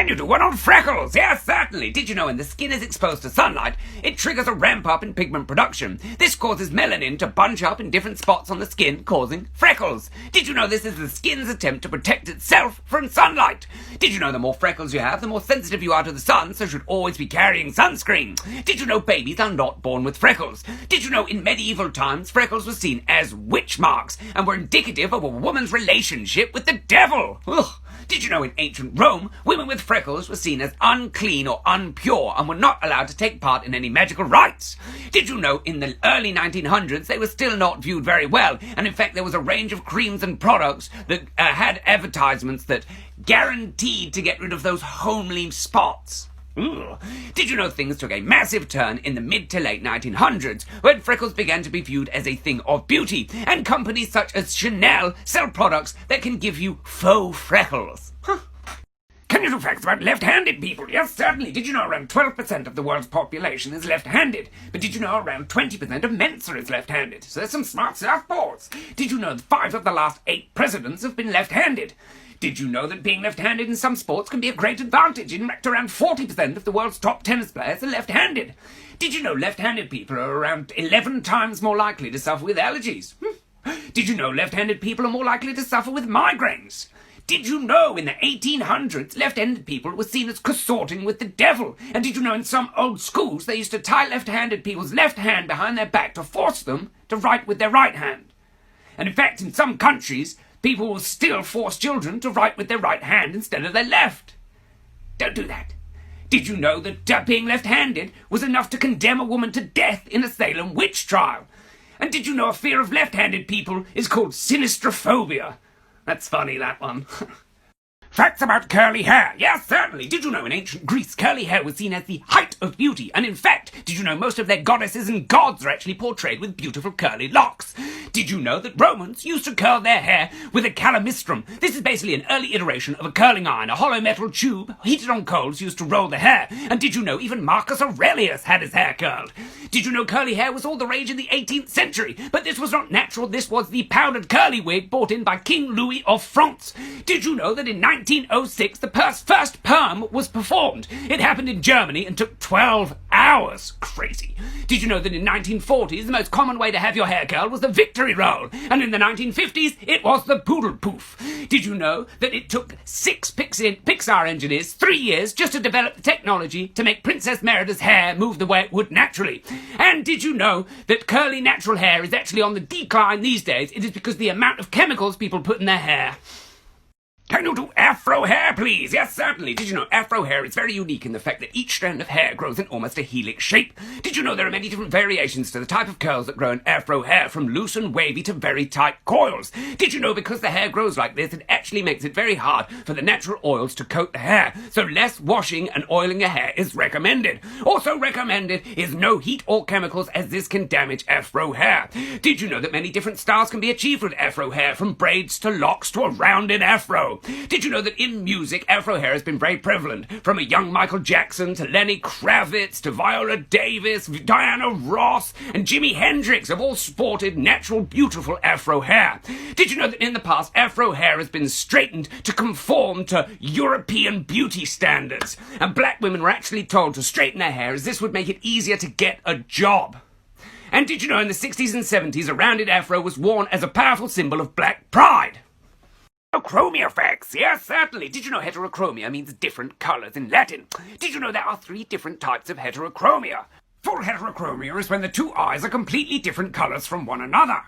Can you do one on freckles? Yes, certainly. Did you know when the skin is exposed to sunlight, it triggers a ramp up in pigment production? This causes melanin to bunch up in different spots on the skin, causing freckles. Did you know this is the skin's attempt to protect itself from sunlight? Did you know the more freckles you have, the more sensitive you are to the sun, so should always be carrying sunscreen? Did you know babies are not born with freckles? Did you know in medieval times freckles were seen as witch marks and were indicative of a woman's relationship with the devil? Ugh. Did you know in ancient Rome, women with freckles were seen as unclean or unpure and were not allowed to take part in any magical rites? Did you know in the early 1900s they were still not viewed very well, and in fact there was a range of creams and products that had advertisements that guaranteed to get rid of those homely spots? Ugh. Did you know things took a massive turn in the mid to late 1900s when freckles began to be viewed as a thing of beauty, and companies such as Chanel sell products that can give you faux freckles? Can you do facts about left-handed people? Yes, certainly. Did you know around 12% of the world's population is left-handed? But did you know around 20% of Mensa is left-handed? So there's some smart surfboards. Did you know that 5 of the last 8 presidents have been left-handed? Did you know that being left-handed in some sports can be a great advantage? In fact, around 40% of the world's top tennis players are left-handed. Did you know left-handed people are around 11 times more likely to suffer with allergies? Did you know left-handed people are more likely to suffer with migraines? Did you know in the 1800s left-handed people were seen as consorting with the devil? And did you know in some old schools they used to tie left-handed people's left hand behind their back to force them to write with their right hand? And in fact, in some countries, people will still force children to write with their right hand instead of their left. Don't do that. Did you know that being left-handed was enough to condemn a woman to death in a Salem witch trial? And did you know a fear of left-handed people is called sinistrophobia? That's funny, that one. Facts about curly hair. Yes, certainly. Did you know in ancient Greece curly hair was seen as the height of beauty? And in fact, did you know most of their goddesses and gods are actually portrayed with beautiful curly locks? Did you know that Romans used to curl their hair with a calamistrum? This is basically an early iteration of a curling iron, a hollow metal tube heated on coals used to roll the hair. And did you know even Marcus Aurelius had his hair curled? Did you know curly hair was all the rage in the 18th century? But this was not natural. This was the powdered curly wig brought in by King Louis of France. Did you know that in 1906 the first perm was performed? It happened in Germany and took 12 hours. Crazy. Did you know that in 1940s the most common way to have your hair curled was the victory roll, and in the 1950s it was the poodle poof? Did you know that it took 6 Pixar engineers 3 years just to develop the technology to make Princess Merida's hair move the way it would naturally? And did you know that curly natural hair is actually on the decline these days? It is because the amount of chemicals people put in their hair. Can you do Afro hair, please? Yes, certainly. Did you know Afro hair is very unique in the fact that each strand of hair grows in almost a helix shape? Did you know there are many different variations to the type of curls that grow in Afro hair, from loose and wavy to very tight coils? Did you know because the hair grows like this, it actually makes it very hard for the natural oils to coat the hair, so less washing and oiling your hair is recommended. Also recommended is no heat or chemicals, as this can damage Afro hair. Did you know that many different styles can be achieved with Afro hair, from braids to locks to a rounded afro? Did you know that in music, Afro hair has been very prevalent? From a young Michael Jackson to Lenny Kravitz to Viola Davis, Diana Ross and Jimi Hendrix have all sported natural, beautiful Afro hair. Did you know that in the past, Afro hair has been straightened to conform to European beauty standards? And black women were actually told to straighten their hair as this would make it easier to get a job. And did you know in the 60s and 70s, a rounded afro was worn as a powerful symbol of black pride? Heterochromia facts. Yes, certainly. Did you know heterochromia means different colours in Latin? Did you know there are 3 different types of heterochromia? Full heterochromia is when the 2 eyes are completely different colours from one another.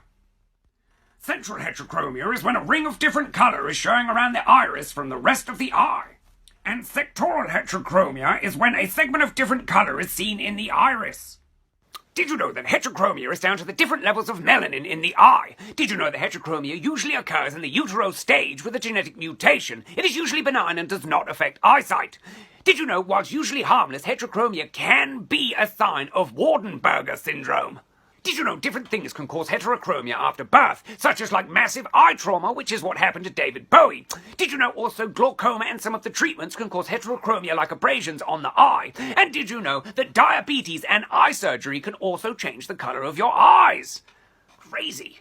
Central heterochromia is when a ring of different colour is showing around the iris from the rest of the eye. And sectoral heterochromia is when a segment of different colour is seen in the iris. Did you know that heterochromia is down to the different levels of melanin in the eye? Did you know that heterochromia usually occurs in the utero stage with a genetic mutation? It is usually benign and does not affect eyesight. Did you know, whilst usually harmless, heterochromia can be a sign of Wardenberger syndrome? Did you know different things can cause heterochromia after birth, such as like massive eye trauma, which is what happened to David Bowie? Did you know also glaucoma and some of the treatments can cause heterochromia like abrasions on the eye? And did you know that diabetes and eye surgery can also change the colour of your eyes? Crazy.